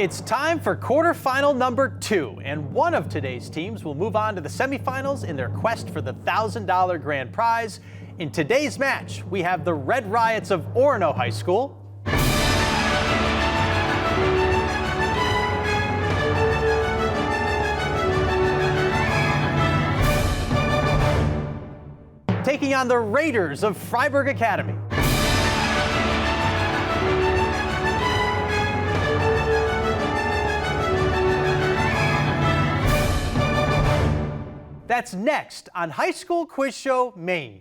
It's time for quarterfinal number 2, and one of today's teams will move on to the semifinals in their quest for the $1,000 grand prize. In today's match, we have the Red Riots of Orono High School taking on the Raiders of Fryeburg Academy. That's next on High School Quiz Show Maine.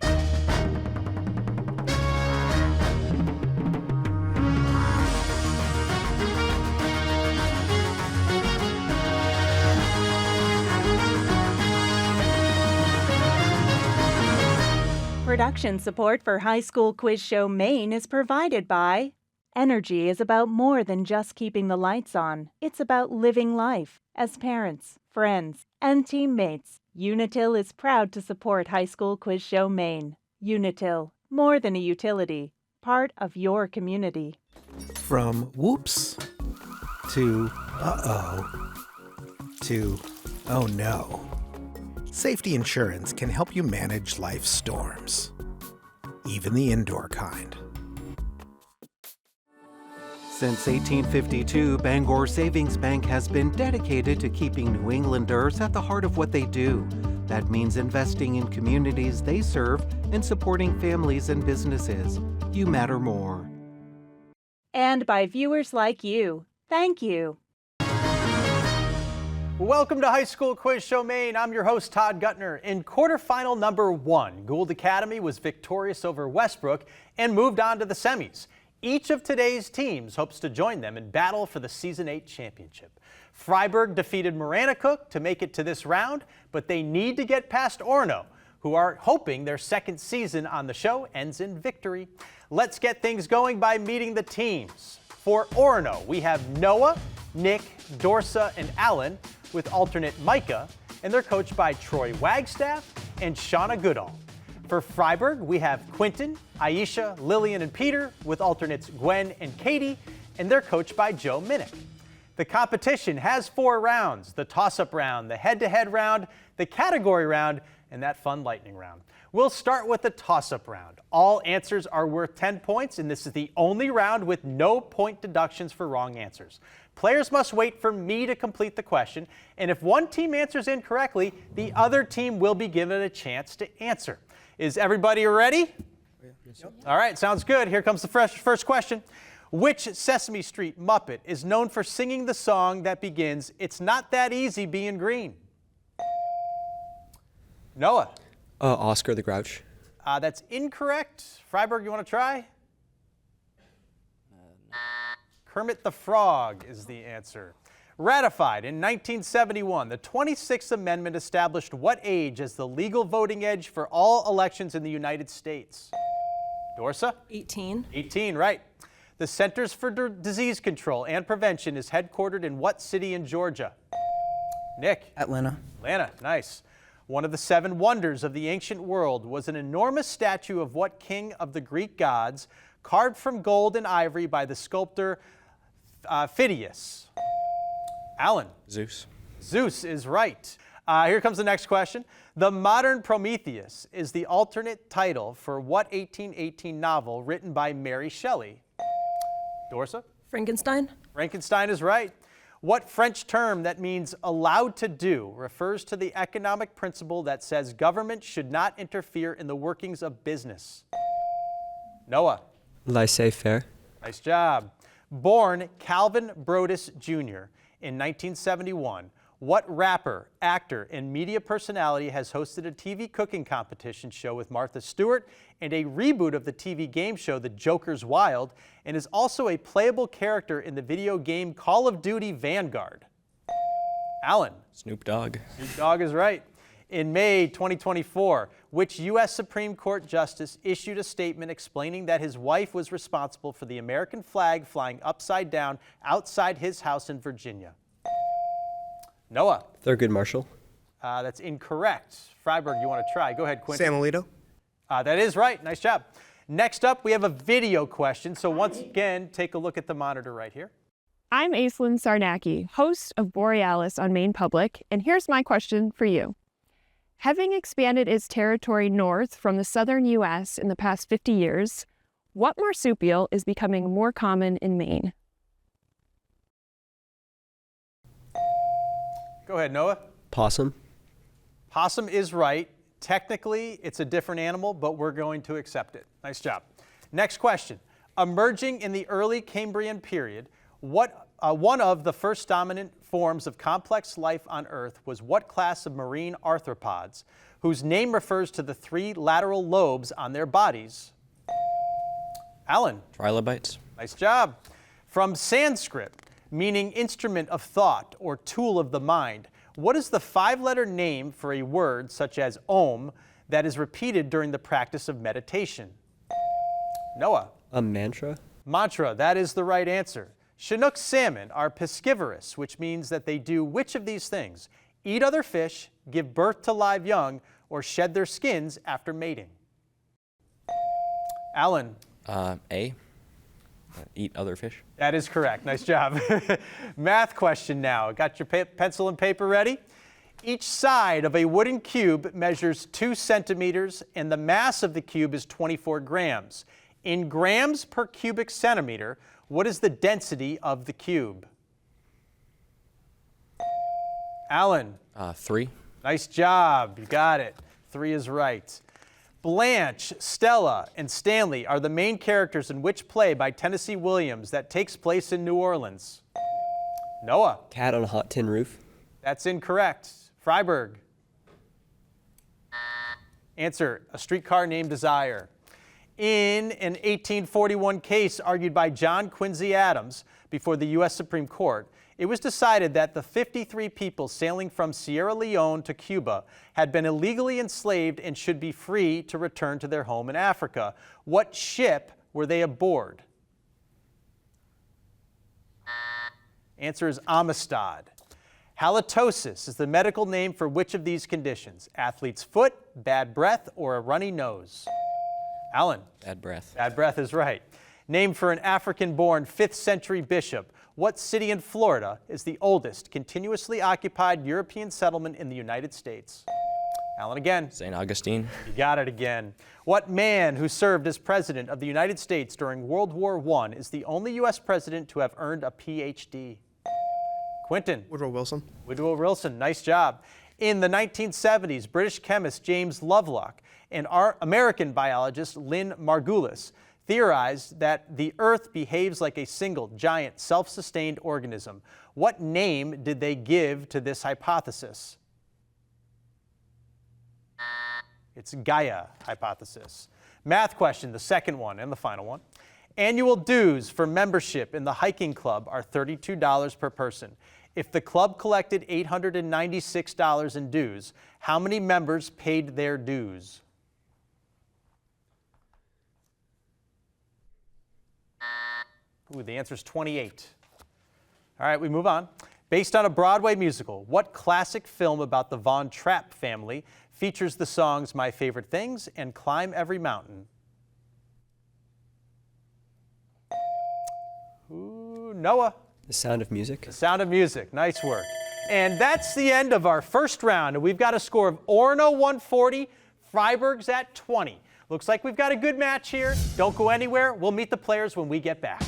Production support for High School Quiz Show Maine is provided by Energy is about more than just keeping the lights on. It's about living life. As parents, friends, and teammates, Unitil is proud to support High School Quiz Show Maine. Unitil, more than a utility, part of your community. From whoops to uh-oh to oh no. Safety insurance can help you manage life's storms, even the indoor kind. Since 1852, Bangor Savings Bank has been dedicated to keeping New Englanders at the heart of what they do. That means investing in communities they serve and supporting families and businesses. You matter more. And by viewers like you. Thank you. Welcome to High School Quiz Show Maine. I'm your host, Todd Gutner. In quarterfinal number 1, Gould Academy was victorious over Westbrook and moved on to the semis. Each of today's teams hopes to join them in battle for the Season 8 championship. Fryeburg defeated Maranacook to make it to this round, but they need to get past Orono, who are hoping their second season on the show ends in victory. Let's get things going by meeting the teams. For Orono, we have Noah, Nick, Dorsa, and Alan, with alternate Micah, and they're coached by Troy Wagstaff and Shauna Goodall. For Fryeburg, we have Quinton, Aisha, Lillian, and Peter, with alternates Gwen and Katie, and they're coached by Joe Minnick. The competition has 4 rounds: the toss-up round, the head-to-head round, the category round, and that fun lightning round. We'll start with the toss-up round. All answers are worth 10 points, and this is the only round with no point deductions for wrong answers. Players must wait for me to complete the question, and if one team answers incorrectly, the other team will be given a chance to answer. Is everybody ready? Yep. All right, sounds good. Here comes the first question. Which Sesame Street Muppet is known for singing the song that begins, "It's not that easy being green"? Noah. Oscar the Grouch. That's incorrect. Fryeburg, you want to try? Kermit the Frog is the answer. Ratified in 1971, the 26th Amendment established what age as the legal voting age for all elections in the United States? Dorsa? 18. 18, right. The Centers for Disease Control and Prevention is headquartered in what city in Georgia? Nick? Atlanta. Atlanta, nice. One of the 7 wonders of the ancient world was an enormous statue of what king of the Greek gods, carved from gold and ivory by the sculptor Phidias? Alan? Zeus. Zeus is right. Here comes the next question. The Modern Prometheus is the alternate title for what 1818 novel written by Mary Shelley? Dorsa? Frankenstein. Frankenstein is right. What French term that means allowed to do refers to the economic principle that says government should not interfere in the workings of business? Noah? Laissez-faire. Nice job. Born Calvin Brodus Jr. in 1971, what rapper, actor, and media personality has hosted a TV cooking competition show with Martha Stewart and a reboot of the TV game show The Joker's Wild, and is also a playable character in the video game Call of Duty Vanguard? Alan? Snoop Dogg. Snoop Dogg is right. In May 2024, which U.S. Supreme Court justice issued a statement explaining that his wife was responsible for the American flag flying upside down outside his house in Virginia? Noah? Thurgood Marshall. That's incorrect. Fryeburg, you want to try? Go ahead, Quinton. Sam Alito. That is right. Nice job. Next up, we have a video question. So once again, take a look at the monitor right here. I'm Aislinn Sarnacki, host of Borealis on Maine Public, and here's my question for you. Having expanded its territory north from the southern U.S. in the past 50 years, what marsupial is becoming more common in Maine? Go ahead, Noah. Possum. Possum is right. Technically, it's a different animal, but we're going to accept it. Nice job. Next question. Emerging in the early Cambrian period, one of the first dominant forms of complex life on Earth was what class of marine arthropods, whose name refers to the 3 lateral lobes on their bodies? Alan. Trilobites. Nice job. From Sanskrit, meaning instrument of thought or tool of the mind, what is the 5-letter name for a word such as Om that is repeated during the practice of meditation? Noah. A mantra. Mantra, that is the right answer. Chinook salmon are piscivorous, which means that they do which of these things? Eat other fish, give birth to live young, or shed their skins after mating? Alan. A. Eat other fish. That is correct. Nice job. Math question now. Got your pencil and paper ready? Each side of a wooden cube measures 2 centimeters, and the mass of the cube is 24 grams. In grams per cubic centimeter, what is the density of the cube? Alan. 3. Nice job. You got it. 3 is right. Blanche, Stella, and Stanley are the main characters in which play by Tennessee Williams that takes place in New Orleans? Noah. Cat on a hot tin roof. That's incorrect. Fryeburg. Answer, A Streetcar Named Desire. In an 1841 case argued by John Quincy Adams before the U.S. Supreme Court, it was decided that the 53 people sailing from Sierra Leone to Cuba had been illegally enslaved and should be free to return to their home in Africa. What ship were they aboard? Answer is Amistad. Halitosis is the medical name for which of these conditions? Athlete's foot, bad breath, or a runny nose? Alan. Bad breath. Bad breath is right. Named for an African-born 5th century bishop, what city in Florida is the oldest continuously occupied European settlement in the United States? Alan again. St. Augustine. You got it again. What man who served as president of the United States during World War I is the only U.S. president to have earned a Ph.D.? Quentin. Woodrow Wilson. Woodrow Wilson, nice job. In the 1970s, British chemist James Lovelock and our American biologist Lynn Margulis theorized that the Earth behaves like a single, giant, self-sustained organism. What name did they give to this hypothesis? It's Gaia hypothesis. Math question, the second one and the final one. Annual dues for membership in the hiking club are $32 per person. If the club collected $896 in dues, how many members paid their dues? Ooh, the answer is 28. All right, we move on. Based on a Broadway musical, what classic film about the Von Trapp family features the songs My Favorite Things and Climb Every Mountain? Ooh, Noah. The Sound of Music. The Sound of Music. Nice work. And that's the end of our first round. And we've got a score of Orono 140, Fryeburg's at 20. Looks like we've got a good match here. Don't go anywhere. We'll meet the players when we get back.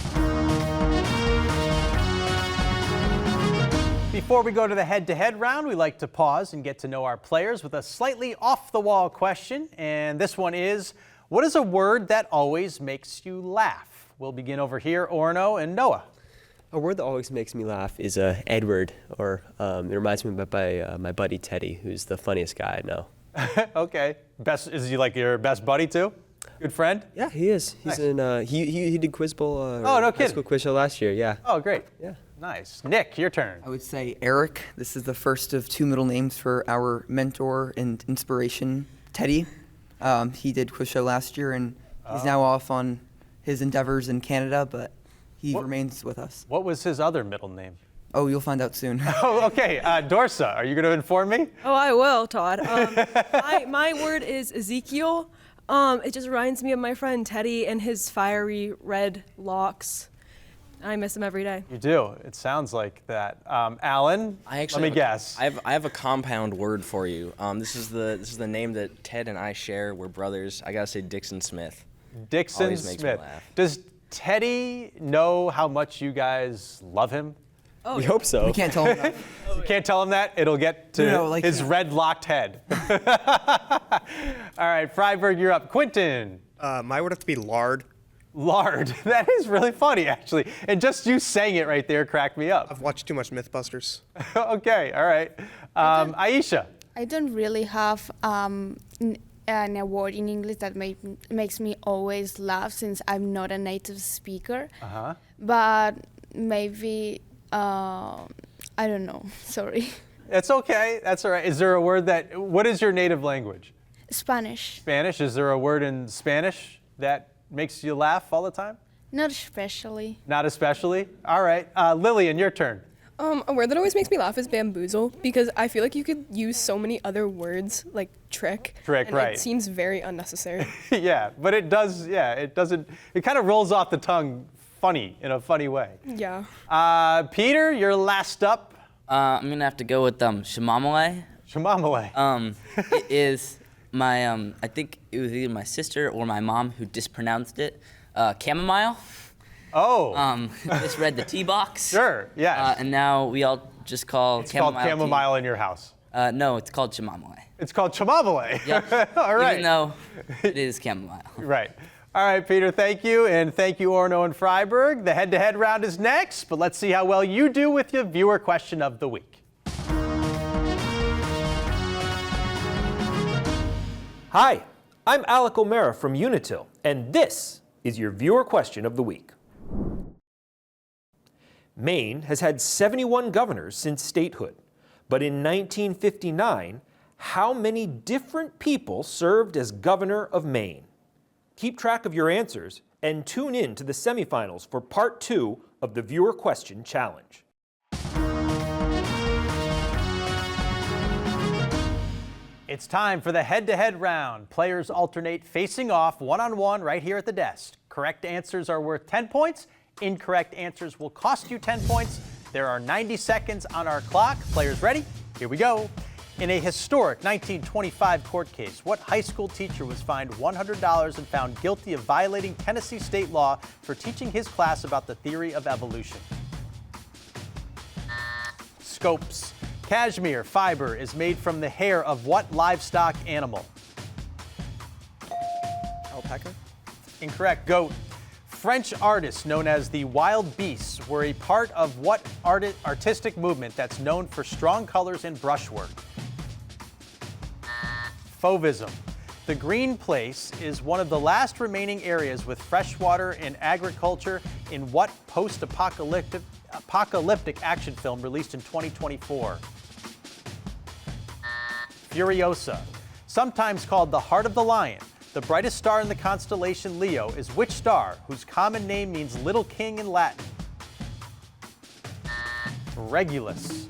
Before we go to the head-to-head round, we like to pause and get to know our players with a slightly off-the-wall question. And this one is, what is a word that always makes you laugh? We'll begin over here, Orono and Noah. A word that always makes me laugh is Edward, or it reminds me of my buddy Teddy, who's the funniest guy I know. Okay. Is he like your best buddy too? Good friend? Yeah, he is. He's Nice. he did Quiz Bowl. Oh, no high kidding. school quiz show last year. Yeah. Oh, great. Yeah. Nice. Nick, your turn. I would say Eric. This is the first of 2 middle names for our mentor and inspiration, Teddy. He did quiz show last year, and he's now off on his endeavors in Canada, but he remains with us. What was his other middle name? Oh, you'll find out soon. Oh, okay. Dorsa, are you going to inform me? Oh, I will, Todd. My word is Ezekiel. It just reminds me of my friend Teddy and his fiery red locks. I miss him every day. You do. It sounds like that. Alan, let me guess. I have a compound word for you. This is the name that Ted and I share. We're brothers. I gotta say Dixon Smith. Dixon Always makes me Smith. laugh. Does Teddy know how much you guys love him? Oh, We hope so. We can't tell him that. You can't tell him that? It'll get to his red locked head. All right, Fryeburg, you're up. Quentin. My would have to be lard. Lard. That is really funny, actually. And just you saying it right there cracked me up. I've watched too much Mythbusters. Okay, all right. Aisha. I don't really have an award in English that makes me always laugh since I'm not a native speaker. But maybe, I don't know, sorry. That's okay. That's all right. Is there a word what is your native language? Spanish. Spanish. Is there a word in Spanish that makes you laugh all the time? Not especially. Not especially? All right. Lillian, your turn. A word that always makes me laugh is bamboozle, because I feel like you could use so many other words like trick. Trick, and right. It seems very unnecessary. Yeah, but it does, it kind of rolls off the tongue in a funny way. Yeah. Peter, you're last up. I'm gonna have to go with Shamamale. Shamamale. It is my I think it was either my sister or my mom who mispronounced it. Chamomile. Oh. Misread the tea box. Sure. Yes. And now we all just call it's called chamomile in your house. No, it's called chamomile. It's called chamomile. Yep. All right. Even though it is chamomile. Right. All right, Peter, thank you. And thank you, Orono and Fryeburg. The head-to-head round is next, but let's see how well you do with your viewer question of the week. Hi, I'm Alec O'Mara from Unitil, and this is your viewer question of the week. Maine has had 71 governors since statehood, but in 1959, how many different people served as governor of Maine? Keep track of your answers and tune in to the semifinals for part 2 of the Viewer Question Challenge. It's time for the head-to-head round. Players alternate facing off one-on-one right here at the desk. Correct answers are worth 10 points. Incorrect answers will cost you 10 points. There are 90 seconds on our clock. Players ready? Here we go. In a historic 1925 court case, what high school teacher was fined $100 and found guilty of violating Tennessee state law for teaching his class about the theory of evolution? Scopes. Cashmere fiber is made from the hair of what livestock animal? Alpaca? Incorrect. Goat. French artists known as the Wild Beasts were a part of what artistic movement that's known for strong colors and brushwork? Fauvism. The Green Place is one of the last remaining areas with fresh water and agriculture in what post-apocalyptic action film released in 2024? Furiosa. Sometimes called the Heart of the Lion, the brightest star in the constellation Leo is which star, whose common name means Little King in Latin? Regulus.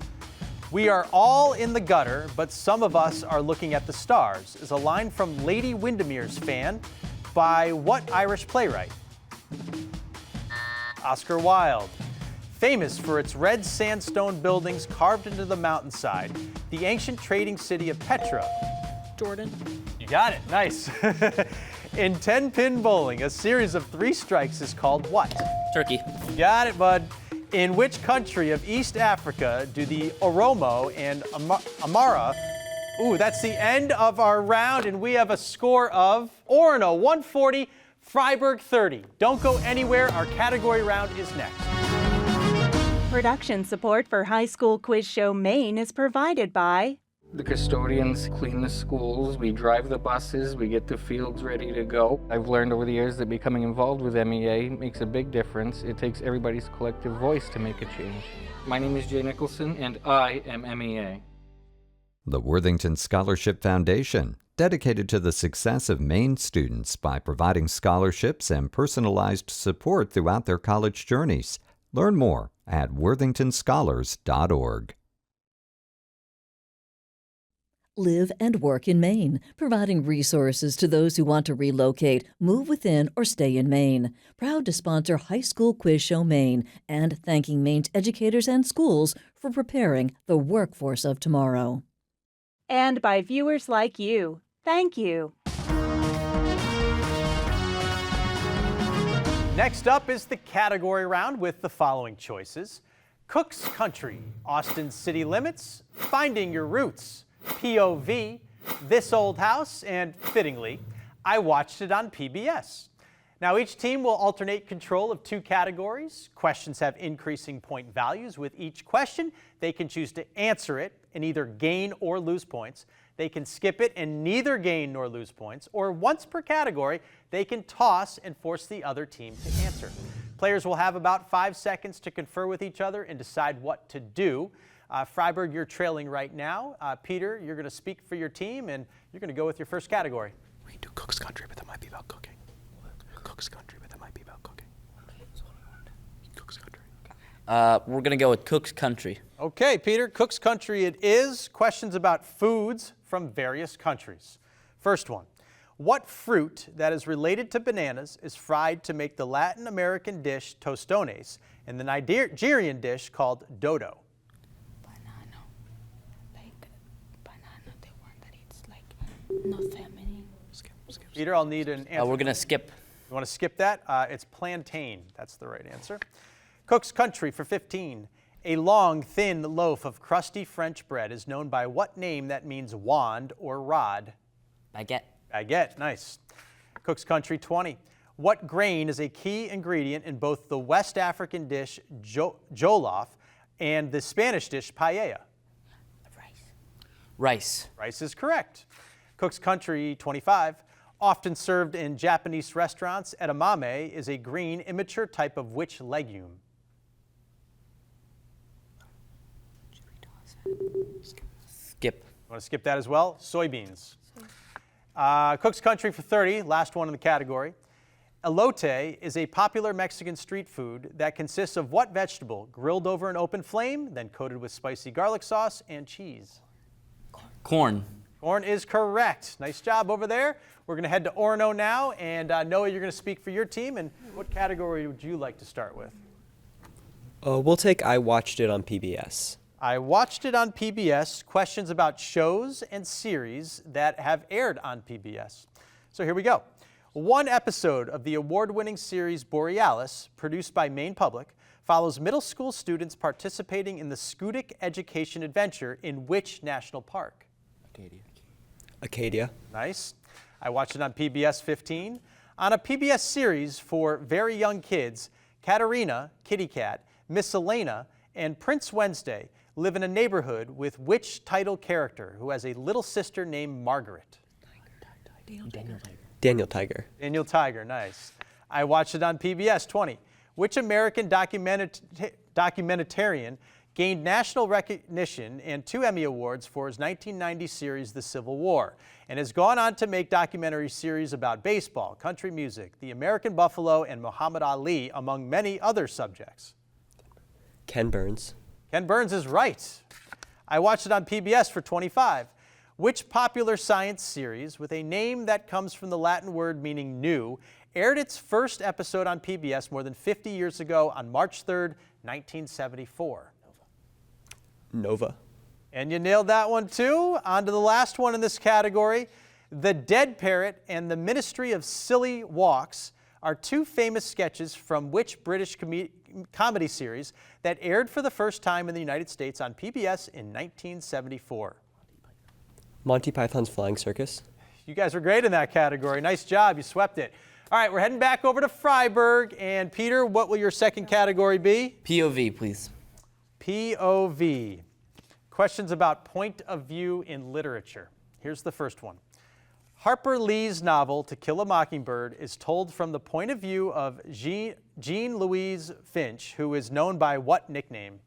We are all in the gutter, but some of us are looking at the stars is a line from Lady Windermere's Fan by what Irish playwright? Oscar Wilde. Famous for its red sandstone buildings carved into the mountainside, the ancient trading city of Petra. Jordan. You got it. Nice. In 10-pin bowling, a series of 3 strikes is called what? Turkey. You got it, bud. In which country of East Africa do the Oromo and Amara... Ooh, that's the end of our round, and we have a score of Orono 140, Fryeburg 30. Don't go anywhere. Our category round is next. Production support for High School Quiz Show Maine is provided by The custodians clean the schools, we drive the buses, we get the fields ready to go. I've learned over the years that becoming involved with MEA makes a big difference. It takes everybody's collective voice to make a change. My name is Jay Nicholson, and I am MEA. The Worthington Scholarship Foundation, dedicated to the success of Maine students by providing scholarships and personalized support throughout their college journeys. Learn more at worthingtonscholars.org. Live and work in Maine, providing resources to those who want to relocate, move within, or stay in Maine. Proud to sponsor High School Quiz Show Maine and thanking Maine's educators and schools for preparing the workforce of tomorrow. And by viewers like you. Thank you. Next up is the category round with the following choices: Cook's Country, Austin City Limits, Finding Your Roots, POV, This Old House, and fittingly, I Watched It on PBS. Now each team will alternate control of 2 categories. Questions have increasing point values. With each question, they can choose to answer it and either gain or lose points. They can skip it and neither gain nor lose points, or once per category, they can toss and force the other team to answer. Players will have about 5 seconds to confer with each other and decide what to do. Fryeburg, you're trailing right now. Peter, you're going to speak for your team, and you're going to go with your first category. We can do Cook's Country, but that might be about cooking. Cook's Country, but that might be about cooking. Cook's Country. We're going to go with Cook's Country. Okay, Peter, Cook's Country it is. Questions about foods from various countries. First one: what fruit that is related to bananas is fried to make the Latin American dish tostones and the Nigerian dish called dodo? Not feminine. Skip. Peter, I'll need an answer. We're going to skip. You want to skip that? It's plantain. That's the right answer. Cook's Country for 15. A long, thin loaf of crusty French bread is known by what name that means wand or rod? Baguette. Baguette, nice. Cook's Country 20. What grain is a key ingredient in both the West African dish jollof and the Spanish dish paella? Rice. Rice is correct. Cook's Country 25. Often served in Japanese restaurants, edamame is a green, immature type of which legume? Skip. Want to skip that as well? Soybeans. Cook's Country for 30, last one in the category. Elote is a popular Mexican street food that consists of what vegetable? Grilled over an open flame, then coated with spicy garlic sauce and cheese. Corn. Corn is correct. Nice job over there. We're going to head to Orono now, and Noah, you're going to speak for your team. And what category would you like to start with? We'll take I Watched It on PBS. I Watched It on PBS. Questions about shows and series that have aired on PBS. So here we go. One episode of the award-winning series Borealis, produced by Maine Public, follows middle school students participating in the Scudic Education Adventure in which national park? Acadia. Nice. I Watched It on PBS 15. On a PBS series for very young kids, Katerina, Kitty Cat, Miss Elena, and Prince Wednesday live in a neighborhood with which title character who has a little sister named Margaret? Daniel Tiger. Daniel Tiger, nice. I Watched It on PBS 20. Which American documentarian gained national recognition and 2 Emmy Awards for his 1990 series The Civil War, and has gone on to make documentary series about baseball, country music, the American buffalo, and Muhammad Ali, among many other subjects? Ken Burns. Ken Burns is right. I Watched It on PBS for 25. Which popular science series with a name that comes from the Latin word meaning new aired its first episode on PBS more than 50 years ago on March 3rd, 1974? Nova. And you nailed that one too. On to the last one in this category. The Dead Parrot and the Ministry of Silly Walks are 2 famous sketches from which British comedy series that aired for the first time in the United States on PBS in 1974? Monty Python's Flying Circus. You guys were great in that category. Nice job. You swept it. All right, we're heading back over to Fryeburg. And Peter, what will your second category be? POV, please. POV. Questions about point of view in literature. Here's the first one. Harper Lee's novel To Kill a Mockingbird is told from the point of view of Jean Louise Finch, who is known by what nickname?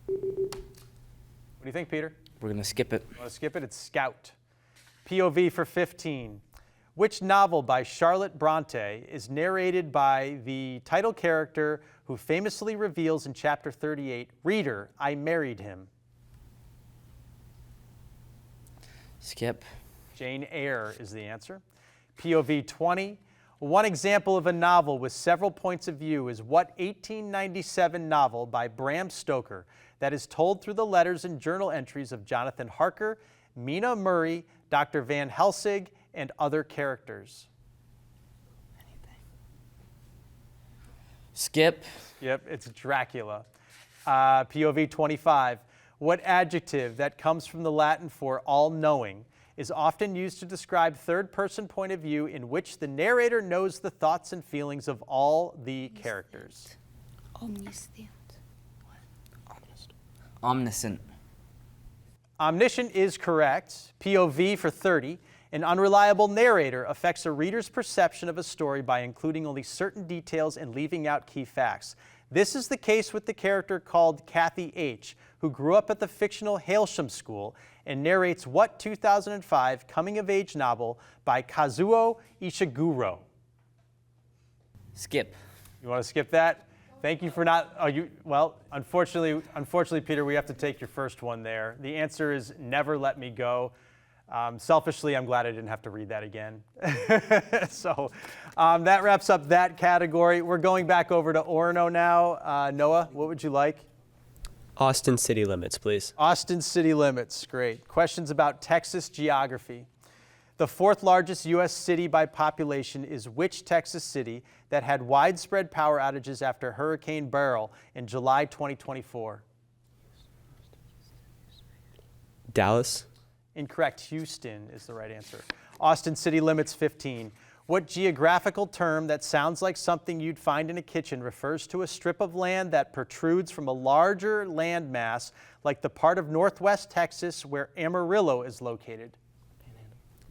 What do you think, Peter? We're going to skip it. Want to skip it? It's Scout. POV for 15. Which novel by Charlotte Bronte is narrated by the title character who famously reveals in chapter 38, "Reader, I married him"? Skip. Jane Eyre is the answer. POV 20. One example of a novel with several points of view is what 1897 novel by Bram Stoker that is told through the letters and journal entries of Jonathan Harker, Mina Murray, Dr. Van Helsing, and other characters? Skip. Yep, it's Dracula. POV 25. What adjective that comes from the Latin for all-knowing is often used to describe third-person point of view in which the narrator knows the thoughts and feelings of all the characters? Omniscient. Omniscient. Omniscient is correct. POV for 30. An unreliable narrator affects a reader's perception of a story by including only certain details and leaving out key facts. This is the case with the character called Kathy H., who grew up at the fictional Hailsham School and narrates what 2005 coming-of-age novel by Kazuo Ishiguro? Skip. You want to skip that? Thank you for not. Well, unfortunately, Peter, we have to take your first one there. The answer is Never Let Me Go. Selfishly, I'm glad I didn't have to read that again. So that wraps up that category. We're going back over to Orono now. Noah, what would you like? Austin city limits, please. Austin city limits, great. Questions about Texas geography. The fourth largest U.S. city by population is which Texas city that had widespread power outages after Hurricane Beryl in July 2024? Dallas. Incorrect. Houston is the right answer. Austin city limits 15. What geographical term that sounds like something you'd find in a kitchen refers to a strip of land that protrudes from a larger landmass like the part of northwest Texas where Amarillo is located?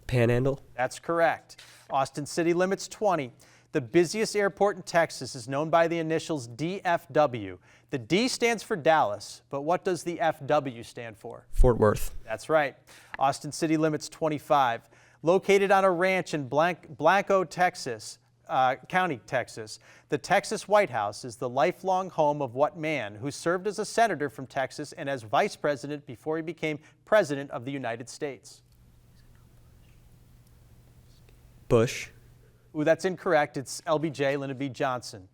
Panhandle. That's correct. Austin city limits 20. The busiest airport in Texas is known by the initials DFW. The D stands for Dallas, but what does the FW stand for? Fort Worth. That's right. Austin city limits 25. Located on a ranch in Blanco, Texas, County, Texas, the Texas White House is the lifelong home of what man who served as a senator from Texas and as vice president before he became president of the United States? Bush. Ooh, that's incorrect. It's LBJ, Lyndon B. Johnson.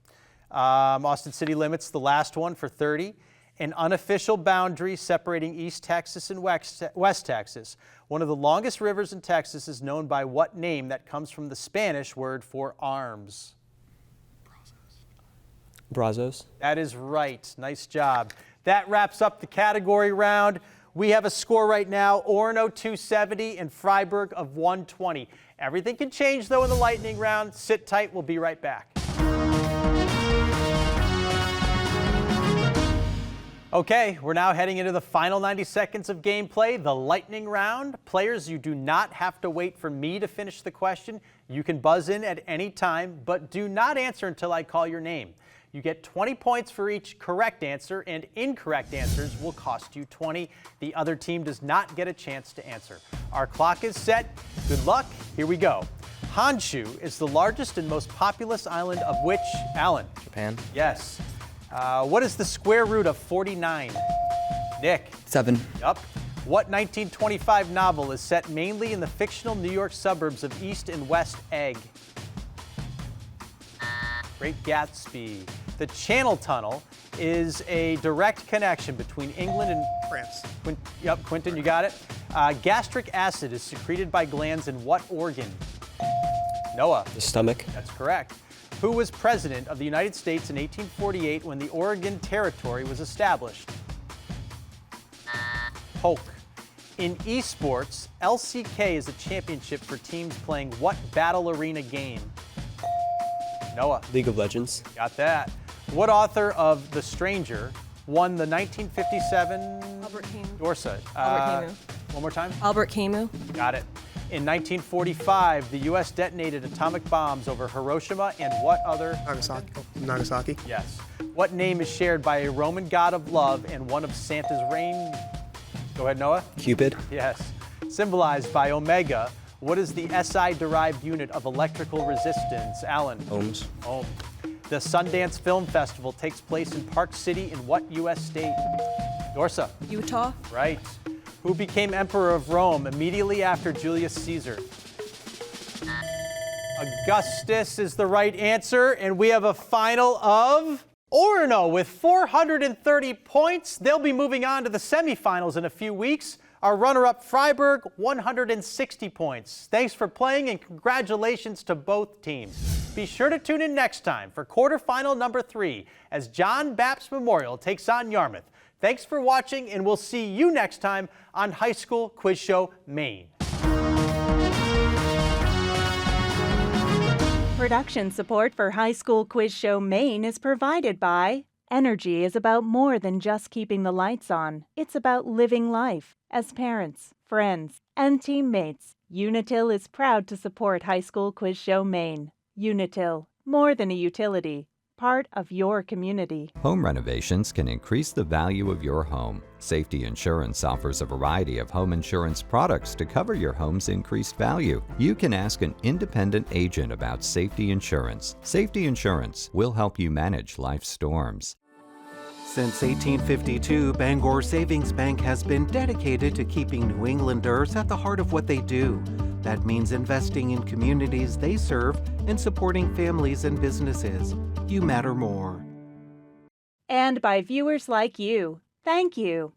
Austin city limits, the last one for 30. An unofficial boundary separating East Texas and West Texas. One of the longest rivers in Texas is known by what name that comes from the Spanish word for arms? Brazos. That is right. Nice job. That wraps up the category round. We have a score right now, Orono 270 and Fryeburg of 120. Everything can change, though, in the lightning round. Sit tight. We'll be right back. Okay, we're now heading into the final 90 seconds of gameplay, the lightning round. Players, you do not have to wait for me to finish the question. You can buzz in at any time, but do not answer until I call your name. You get 20 points for each correct answer, and incorrect answers will cost you 20. The other team does not get a chance to answer. Our clock is set. Good luck. Here we go. Honshu is the largest and most populous island of which, Alan? Japan. Yes. What is the square root of 49? Nick? 7. Yup. What 1925 novel is set mainly in the fictional New York suburbs of East and West Egg? Great Gatsby. The Channel Tunnel is a direct connection between England and France. Yep, Quentin, you got it. Gastric acid is secreted by glands in what organ? Noah? The stomach. That's correct. Who was president of the United States in 1848 when the Oregon Territory was established? Polk. In esports, LCK is a championship for teams playing what battle arena game? Noah. League of Legends. Got that. What author of The Stranger won the 1957 Albert Camus. Dorset? Albert Camus. One more time? Albert Camus. Got it. In 1945, the U.S. detonated atomic bombs over Hiroshima and what other? Nagasaki. Yes. What name is shared by a Roman god of love and one of Santa's rain? Go ahead, Noah. Cupid. Yes. Symbolized by Omega. What is the SI-derived unit of electrical resistance? Alan? Ohms. Ohm. The Sundance Film Festival takes place in Park City in what U.S. state? Dorsa? Utah. Right. Who became emperor of Rome immediately after Julius Caesar? Augustus is the right answer, and we have a final of Orono with 430 points. They'll be moving on to the semifinals in a few weeks. Our runner-up Fryeburg, 160 points. Thanks for playing, and congratulations to both teams. Be sure to tune in next time for quarterfinal number 3 as John Baptist Memorial takes on Yarmouth. Thanks for watching, and we'll see you next time on High School Quiz Show Maine. Production support for High School Quiz Show Maine is provided by Energy is about more than just keeping the lights on. It's about living life. As parents, friends, and teammates, Unitil is proud to support High School Quiz Show Maine. Unitil, more than a utility, part of your community. Home renovations can increase the value of your home. Safety Insurance offers a variety of home insurance products to cover your home's increased value. You can ask an independent agent about Safety Insurance. Safety Insurance will help you manage life's storms. Since 1852, Bangor Savings Bank has been dedicated to keeping New Englanders at the heart of what they do. That means investing in communities they serve and supporting families and businesses. You matter more. And by viewers like you. Thank you.